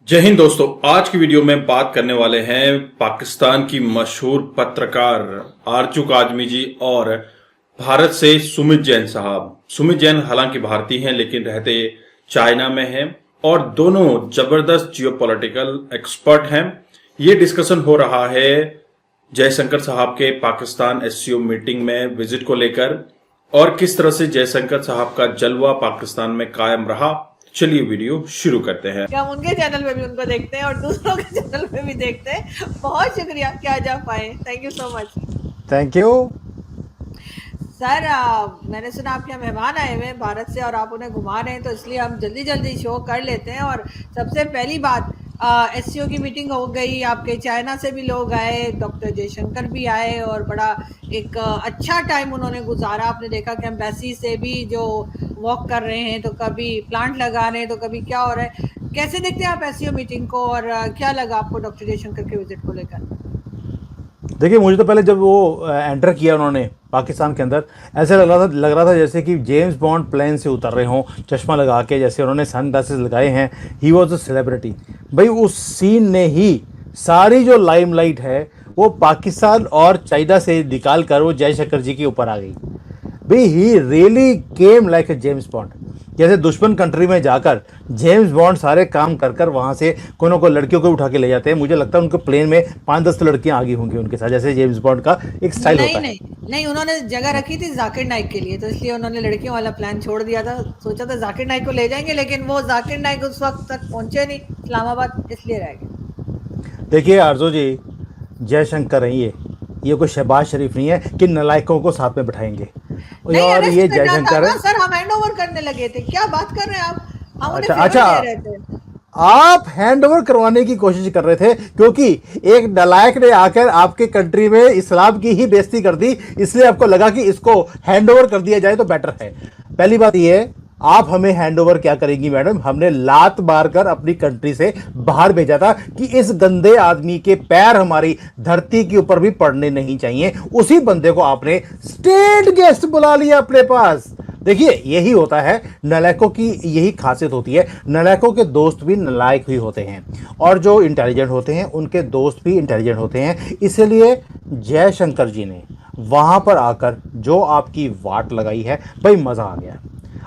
जय हिंद दोस्तों। आज की वीडियो में बात करने वाले हैं पाकिस्तान की मशहूर पत्रकार आरजू काजमी जी और भारत से सुमित जैन साहब। सुमित जैन हालांकि भारतीय हैं लेकिन रहते चाइना में हैं और दोनों जबरदस्त जियोपॉलिटिकल एक्सपर्ट हैं। ये डिस्कशन हो रहा है जयशंकर साहब के पाकिस्तान एससीओ मीटिंग में विजिट को लेकर और किस तरह से जयशंकर साहब का जलवा पाकिस्तान में कायम रहा। चलिए वीडियो शुरू करते हैं। हम उनके चैनल पे भी उनको देखते हैं और दूसरों के चैनल पे भी देखते हैं। बहुत शुक्रिया कि आज आप आए। Thank you so much. Thank you sir, मैंने सुना आपके यहाँ मेहमान आए हुए हैं भारत से और आप उन्हें घुमा रहे हैं, तो इसलिए हम जल्दी जल्दी शो कर लेते हैं। और सबसे पहली बात, एससीओ की मीटिंग हो गई, आपके चाइना से भी लोग आए, डॉक्टर जयशंकर भी आए और बड़ा एक अच्छा टाइम उन्होंने गुजारा। आपने देखा कि एम्बेसी से भी जो वॉक कर रहे हैं, तो कभी प्लांट लगा रहे हैं, तो कभी क्या हो रहा है। कैसे देखते हैं आप एससीओ मीटिंग को और क्या लगा आपको डॉक्टर जयशंकर के विजिट को लेकर? देखिए, मुझे तो पहले जब वो एंटर किया उन्होंने पाकिस्तान के अंदर, ऐसे लग रहा था जैसे कि जेम्स बॉन्ड प्लेन से उतर रहे हों, चश्मा लगा के, जैसे उन्होंने सन ग्लासेस लगाए हैं। He was a celebrity. भाई उस सीन ने ही सारी जो लाइमलाइट है वो पाकिस्तान और चाइना से निकाल कर वो जयशंकर जी के ऊपर आ गई। भाई he really came like a James bond. जैसे दुश्मन कंट्री में जाकर जेम्स बॉन्ड सारे काम कर कर वहाँ से कोई ना कोई लड़कियों को उठा के ले जाते हैं। मुझे लगता है उनके प्लेन में 5-10 लड़कियां आ गई होंगी उनके साथ, जैसे जेम्स बॉन्ड का एक स्टाइल होता है। नहीं, उन्होंने जगह रखी थी जाकिर नाइक के लिए, तो इसलिए उन्होंने लड़कियों वाला प्लान छोड़ दिया था। सोचा था जाकिर नाइक को ले जाएंगे, लेकिन वो जाकिर नाइक उस वक्त तक पहुंचे नहीं इस्लामाबाद, इसलिए रह गए। देखिए आरजू जी, जयशंकर है ये कोई शहबाज शरीफ नहीं है कि नलायकों को साथ में बैठाएंगे। और ये जयशंकर है। सर, हम हैंड ओवर करने लगे थे। क्या बात कर रहे हैं आप? हम उन्हें अच्छा, फेवर दे रहे थे। आप हैंड ओवर करवाने की कोशिश कर रहे थे क्योंकि एक नलायक ने आकर आपके कंट्री में इस्लाम की ही बेइज्जती कर दी, इसलिए आपको लगा कि इसको हैंड ओवर कर दिया जाए तो बेटर है। पहली बात यह, आप हमें हैंड ओवर क्या करेंगी मैडम? हमने लात मारकर अपनी कंट्री से बाहर भेजा था कि इस गंदे आदमी के पैर हमारी धरती के ऊपर भी पड़ने नहीं चाहिए। उसी बंदे को आपने स्टेट गेस्ट बुला लिया अपने पास। देखिए, यही होता है, नलायकों की यही खासियत होती है। नलायकों के दोस्त भी नलायक ही होते हैं और जो इंटेलिजेंट होते हैं उनके दोस्त भी इंटेलिजेंट होते हैं। इसलिए जयशंकर जी ने वहां पर आकर जो आपकी वाट लगाई है, भाई मजा आ गया।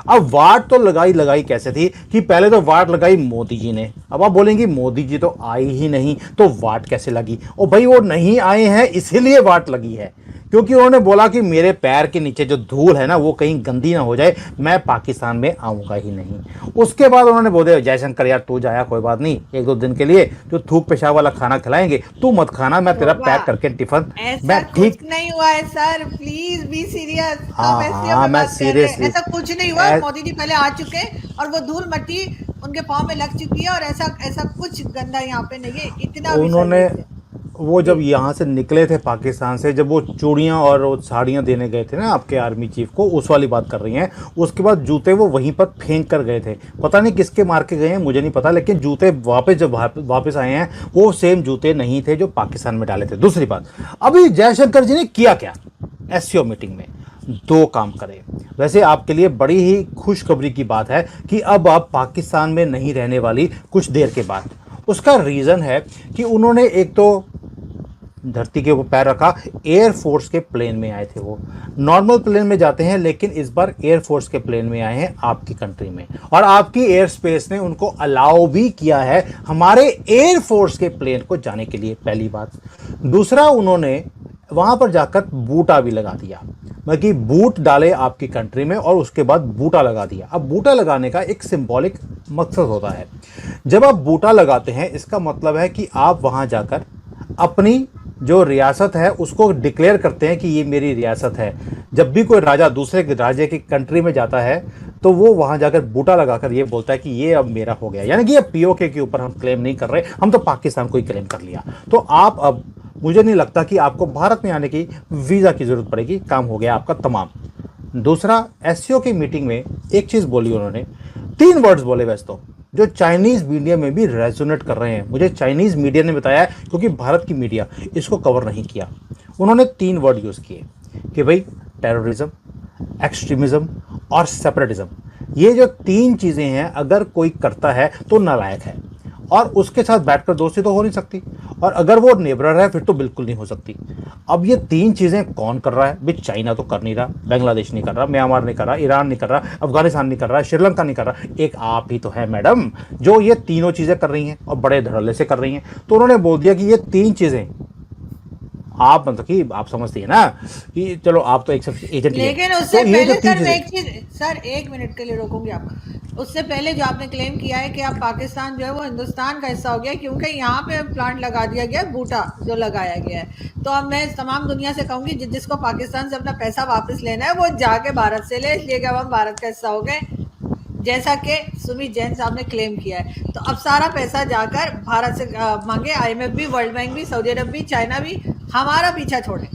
अब वाट तो लगाई कैसे थी कि पहले तो वाट लगाई मोदी जी ने। अब आप बोलेंगे मोदी जी तो आए ही नहीं, तो वाट कैसे लगी? और भाई वो नहीं आए हैं इसीलिए वाट लगी है, क्योंकि उन्होंने बोला कि मेरे पैर के नीचे जो धूल है ना वो कहीं गंदी ना हो जाए, मैं पाकिस्तान में आऊंगा ही नहीं। उसके बाद उन्होंने बोले जयशंकर यार तू जाया, कोई बात नहीं, 1-2 दिन के लिए जो थूक पेशाब वाला खाना खिलाएंगे तू मत खाना, मैं तेरा पैक करके टिफिन। मैं ठीक नहीं हुआ है सर, प्लीज बी सीरियस। हाँ, मैं सीरियसली, ऐसा कुछ नहीं हुआ। मोदी जी पहले आ चुके और वो धूल मट्टी उनके पाँव में लग चुकी है और ऐसा कुछ गंदा यहाँ पे नहीं है। इतना उन्होंने वो जब यहाँ से निकले थे पाकिस्तान से, जब वो चूड़ियाँ और वो साड़ियाँ देने गए थे ना आपके आर्मी चीफ को, उस वाली बात कर रही हैं। उसके बाद जूते वो वहीं पर फेंक कर गए थे। पता नहीं किसके मार के गए हैं, मुझे नहीं पता, लेकिन जूते वापस जब वापस आए हैं वो सेम जूते नहीं थे जो पाकिस्तान में डाले थे। दूसरी बात, अभी जयशंकर जी ने किया क्या एससीओ मीटिंग में? 2 काम करे। वैसे आपके लिए बड़ी ही खुशखबरी की बात है कि अब आप पाकिस्तान में नहीं रहने वाली कुछ देर के बाद। उसका रीज़न है कि उन्होंने एक तो धरती के ऊपर पैर रखा, एयरफोर्स के प्लेन में आए थे। वो नॉर्मल प्लेन में जाते हैं लेकिन इस बार एयरफोर्स के प्लेन में आए हैं आपकी कंट्री में, और आपकी एयर स्पेस ने उनको अलाउ भी किया है हमारे एयरफोर्स के प्लेन को जाने के लिए, पहली बात। दूसरा, उन्होंने वहां पर जाकर बूटा भी लगा दिया, मतलब बूट डाले आपकी कंट्री में और उसके बाद बूटा लगा दिया। अब बूटा लगाने का एक सिंबॉलिक मकसद होता है। जब आप बूटा लगाते हैं इसका मतलब है कि आप वहां जाकर अपनी जो रियासत है उसको डिक्लेयर करते हैं कि ये मेरी रियासत है। जब भी कोई राजा दूसरे राज्य की कंट्री में जाता है तो वो वहां जाकर बूटा लगाकर ये बोलता है कि ये अब मेरा हो गया, यानी कि ये पीओके के ऊपर हम क्लेम नहीं कर रहे, हम तो पाकिस्तान को ही क्लेम कर लिया। तो आप अब, मुझे नहीं लगता कि आपको भारत में आने की वीज़ा की ज़रूरत पड़ेगी, काम हो गया आपका तमाम। दूसरा, एससीओ की मीटिंग में एक चीज़ बोली उन्होंने, 3 वर्ड्स बोले वैसे तो, जो चाइनीज़ मीडिया में भी रेजोनेट कर रहे हैं। मुझे चाइनीज़ मीडिया ने बताया है क्योंकि भारत की मीडिया इसको कवर नहीं किया। उन्होंने 3 वर्ड यूज़ किए कि भाई टेररिज्म, एक्सट्रीमिज़म और सेपरेटिज्म। ये जो 3 चीज़ें हैं अगर कोई करता है तो नालायक है। और उसके साथ बैठकर दोस्ती तो हो नहीं सकती, और अगर वो नेबरर है फिर तो बिल्कुल नहीं हो सकती। अब ये तीन चीजें कौन कर रहा है भाई? चाइना तो कर नहीं रहा, बांग्लादेश नहीं कर रहा, म्यांमार नहीं कर रहा, ईरान नहीं कर रहा, अफगानिस्तान नहीं कर रहा, श्रीलंका नहीं कर रहा, एक आप ही तो है मैडम जो ये तीनों चीजें कर रही हैं और बड़े धड़ल्ले से कर रही हैं। तो उन्होंने बोल दिया कि ये तीन चीजें आप, मतलब कि आप समझती है ना कि चलो आप तो एक एजेंट ही लेकिन है, उससे तो ये जो पहले तीन सर मैं चीजें। एक चीज, सर एक मिनट के लिए रोकूंगी आपको। उससे पहले जो आपने क्लेम किया है कि अब पाकिस्तान जो है वो हिंदुस्तान का हिस्सा हो गया क्योंकि यहाँ पे प्लांट लगा दिया गया, बूटा जो लगाया गया है, तो अब मैं तमाम दुनिया से कहूंगी जिसको पाकिस्तान से अपना पैसा वापस लेना है वो जाके भारत से ले, इसलिए कि अब हम भारत का हिस्सा हो गए, जैसा कि सुमित जैन साहब ने क्लेम किया है। तो अब सारा पैसा जाकर भारत से मांगे, IMF भी, वर्ल्ड बैंक भी, सऊदी अरब भी, चाइना भी हमारा पीछा छोड़े।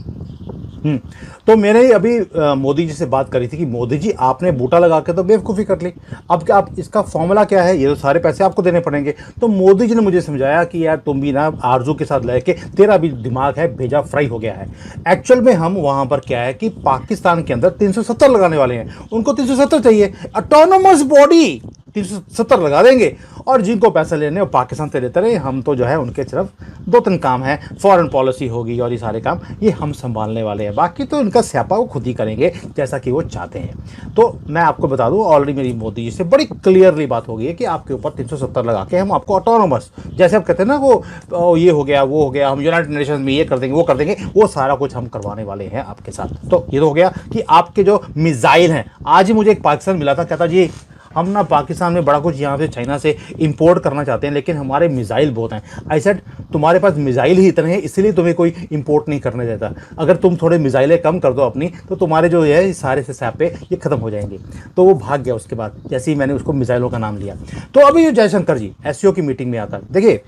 हम्म। तो मैंने अभी मोदी जी से बात करी थी कि मोदी जी आपने बूटा लगा के तो बेवकूफ़ी कर ली, अब क्या आप इसका फॉर्मूला क्या है? ये तो सारे पैसे आपको देने पड़ेंगे। तो मोदी जी ने मुझे समझाया कि यार तुम भी ना आरजू के साथ लेके, तेरा भी दिमाग है भेजा फ्राई हो गया है। एक्चुअल में हम वहां पर क्या है कि पाकिस्तान के अंदर 370 लगाने वाले हैं, उनको 370 चाहिए, ऑटोनोमस बॉडी 370 लगा देंगे, और जिनको पैसे लेने वो पाकिस्तान से लेते रहे, हम तो जो है उनके सिर्फ दो तीन काम है, फॉरेन पॉलिसी होगी और ये सारे काम ये हम संभालने वाले हैं, बाकी तो इनका स्यापा वो खुद ही करेंगे जैसा कि वो चाहते हैं। तो मैं आपको बता दूं ऑलरेडी मेरी मोदी जी से बड़ी क्लियरली बात हो गई है कि आपके ऊपर 370 लगा के हम आपको ऑटोनोमस, जैसे आप कहते हैं ना वो ये हो गया वो हो गया, हम यूनाइटेड नेशंस में ये कर देंगे वो कर देंगे, वो सारा कुछ हम करवाने वाले हैं आपके साथ। तो ये तो हो गया कि आपके जो मिसाइल हैं, आज ही मुझे एक पाकिस्तान मिला था, कहता जी हम ना पाकिस्तान में बड़ा कुछ यहाँ से चाइना से इंपोर्ट करना चाहते हैं लेकिन हमारे मिसाइल बहुत हैं। आई सेड तुम्हारे पास मिसाइल ही इतने हैं इसलिए तुम्हें कोई इंपोर्ट नहीं करने देता, अगर तुम थोड़े मिसाइलें कम कर दो अपनी तो तुम्हारे जो है सारे से स्यापे ये खत्म हो जाएंगे। तो वो भाग गया उसके बाद जैसे ही मैंने उसको मिसाइलों का नाम लिया। तो अभी जयशंकर जी एससीओ की मीटिंग में आकर देखिए,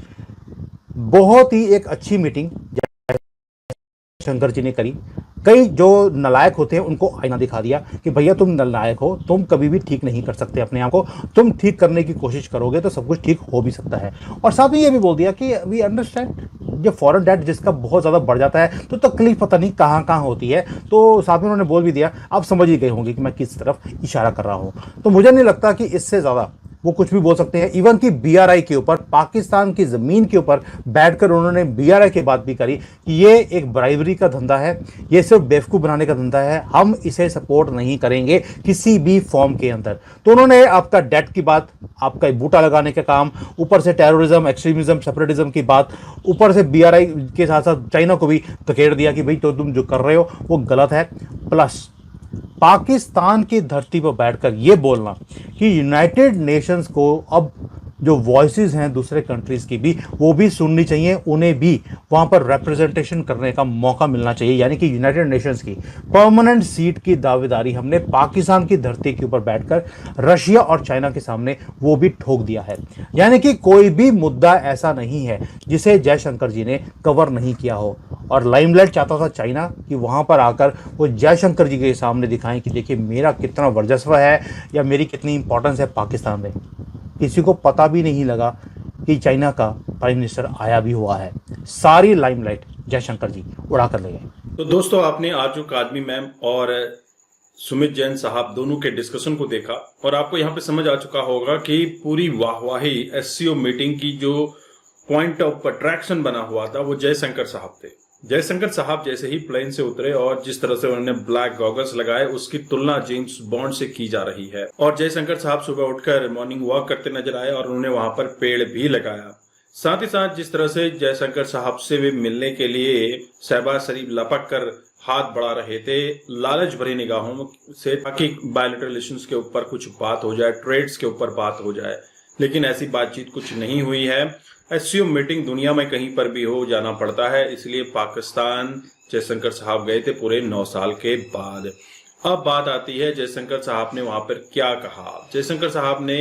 बहुत ही एक अच्छी मीटिंग शंकर जी ने करी। कई जो नालायक होते हैं उनको आईना दिखा दिया कि भैया तुम नालायक हो, तुम कभी भी ठीक नहीं कर सकते अपने आप को, तुम ठीक करने की कोशिश करोगे तो सब कुछ ठीक हो भी सकता है। और साथ में ये भी बोल दिया कि वी अंडरस्टैंड जो फॉरेन डेट जिसका बहुत ज़्यादा बढ़ जाता है तो तकलीफ पता नहीं कहाँ कहाँ होती है। तो साथ में उन्होंने बोल भी दिया, आप समझ ही गए होंगे कि मैं किस तरफ इशारा कर रहा हूँ। तो मुझे नहीं लगता कि इससे ज़्यादा वो कुछ भी बोल सकते हैं। इवन कि BRI के ऊपर, पाकिस्तान की ज़मीन के ऊपर बैठकर उन्होंने BRI की बात भी करी कि ये एक ब्राइवरी का धंधा है, ये सिर्फ बेवकूफ़ बनाने का धंधा है, हम इसे सपोर्ट नहीं करेंगे किसी भी फॉर्म के अंदर। तो उन्होंने आपका डेट की बात, आपका बूटा लगाने का काम, ऊपर से टेररिज्म, एक्सट्रीमिज्म, सेपरेटिज्म की बात, ऊपर से BRI के साथ साथ चाइना को भी धकेल दिया कि भाई तो तुम जो कर रहे हो वो गलत है। प्लस पाकिस्तान की धरती पर बैठकर यह बोलना कि यूनाइटेड नेशंस को अब जो वॉइसेस हैं दूसरे कंट्रीज की भी वो भी सुननी चाहिए, उन्हें भी वहां पर रिप्रेजेंटेशन करने का मौका मिलना चाहिए। यानी कि यूनाइटेड नेशंस की परमानेंट सीट की दावेदारी हमने पाकिस्तान की धरती के ऊपर बैठकर रशिया और चाइना के सामने वो भी ठोक दिया है। यानी कि कोई भी मुद्दा ऐसा नहीं है जिसे जयशंकर जी ने कवर नहीं किया हो। और लाइमलाइट चाहता था चाइना कि वहां पर आकर वो जयशंकर जी के सामने दिखाएं कि देखिए मेरा कितना वर्चस्व है या मेरी कितनी इंपॉर्टेंस है पाकिस्तान में। किसी को पता भी नहीं लगा कि चाइना का प्राइम मिनिस्टर आया भी हुआ है। सारी लाइमलाइट जयशंकर जी उड़ा कर ले गए। तो दोस्तों, आपने आरजू कादमी मैम और सुमित जैन साहब दोनों के डिस्कशन को देखा और आपको यहाँ पे समझ आ चुका होगा कि पूरी वाहवाही एससीओ मीटिंग की जो पॉइंट ऑफ अट्रैक्शन बना हुआ था वो जयशंकर साहब थे। जयशंकर साहब जैसे ही प्लेन से उतरे और जिस तरह से उन्होंने ब्लैक गॉगल्स लगाए उसकी तुलना जेम्स बॉन्ड से की जा रही है। और जयशंकर साहब सुबह उठकर मॉर्निंग वॉक करते नजर आए और उन्होंने वहां पर पेड़ भी लगाया। साथ ही साथ जिस तरह से जयशंकर साहब से भी मिलने के लिए शहबाज शरीफ लपक कर हाथ बढ़ा रहे थे लालच भरी निगाहों से, ताकि बायलैटरल रिलेशंस के ऊपर कुछ बात हो जाए, ट्रेड्स के ऊपर बात हो जाए, लेकिन ऐसी बातचीत कुछ नहीं हुई है। एससीओ मीटिंग दुनिया में कहीं पर भी हो जाना पड़ता है, इसलिए पाकिस्तान जयशंकर साहब गए थे पूरे 9 साल के बाद। अब बात आती है जयशंकर साहब ने वहां पर क्या कहा। जयशंकर साहब ने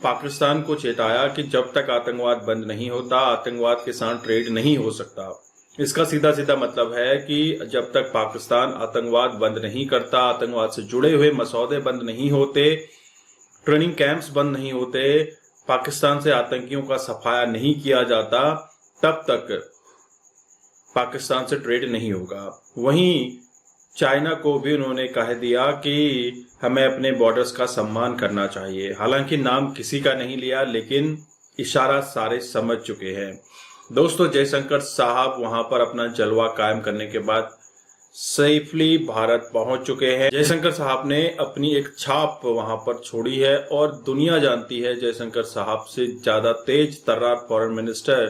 पाकिस्तान को चेताया कि जब तक आतंकवाद बंद नहीं होता आतंकवाद के साथ ट्रेड नहीं हो सकता। इसका सीधा सीधा मतलब है कि जब तक पाकिस्तान आतंकवाद बंद नहीं करता, आतंकवाद से जुड़े हुए मसौदे बंद नहीं होते, ट्रेनिंग कैंप्स बंद नहीं होते, पाकिस्तान से आतंकियों का सफाया नहीं किया जाता, तब तक पाकिस्तान से ट्रेड नहीं होगा। वहीं चाइना को भी उन्होंने कह दिया कि हमें अपने बॉर्डर्स का सम्मान करना चाहिए। हालांकि नाम किसी का नहीं लिया, लेकिन इशारा सारे समझ चुके हैं। दोस्तों, जयशंकर साहब वहां पर अपना जलवा कायम करने के बाद सेफली भारत पहुंच चुके हैं। जयशंकर साहब ने अपनी एक छाप वहां पर छोड़ी है और दुनिया जानती है जयशंकर साहब से ज्यादा तेज तर्रार फॉरेन मिनिस्टर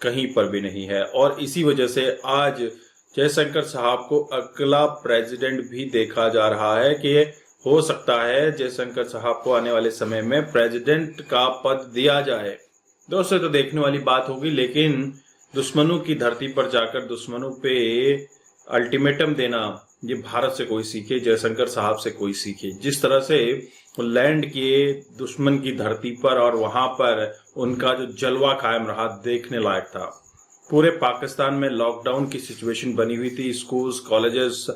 कहीं पर भी नहीं है। और इसी वजह से आज जयशंकर साहब को अगला प्रेसिडेंट भी देखा जा रहा है कि हो सकता है जयशंकर साहब को आने वाले समय में प्रेसिडेंट का पद दिया जाए। दोस्तों, तो देखने वाली बात होगी, लेकिन दुश्मनों की धरती पर जाकर दुश्मनों पे अल्टीमेटम देना ये भारत से कोई सीखे, जयशंकर साहब से कोई सीखे। जिस तरह से लैंड किए दुश्मन की धरती पर और वहां पर उनका जो जलवा कायम रहा देखने लायक था। पूरे पाकिस्तान में लॉकडाउन की सिचुएशन बनी हुई थी, स्कूल्स, कॉलेजेस,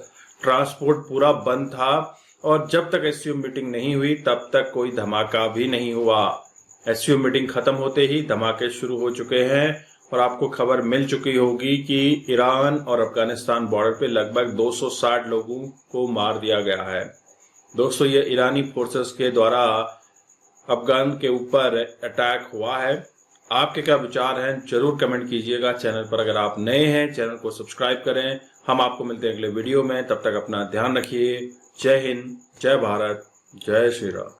ट्रांसपोर्ट पूरा बंद था और जब तक एससीओ मीटिंग नहीं हुई तब तक कोई धमाका भी नहीं हुआ। एससीओ मीटिंग खत्म होते ही धमाके शुरू हो चुके हैं और आपको खबर मिल चुकी होगी कि ईरान और अफगानिस्तान बॉर्डर पे लगभग 260 लोगों को मार दिया गया है। दोस्तों, ये ईरानी फोर्सेस के द्वारा अफगान के ऊपर अटैक हुआ है। आपके क्या विचार हैं जरूर कमेंट कीजिएगा। चैनल पर अगर आप नए हैं चैनल को सब्सक्राइब करें। हम आपको मिलते हैं अगले वीडियो में, तब तक अपना ध्यान रखिए। जय हिंद, जय भारत, जय श्री राम।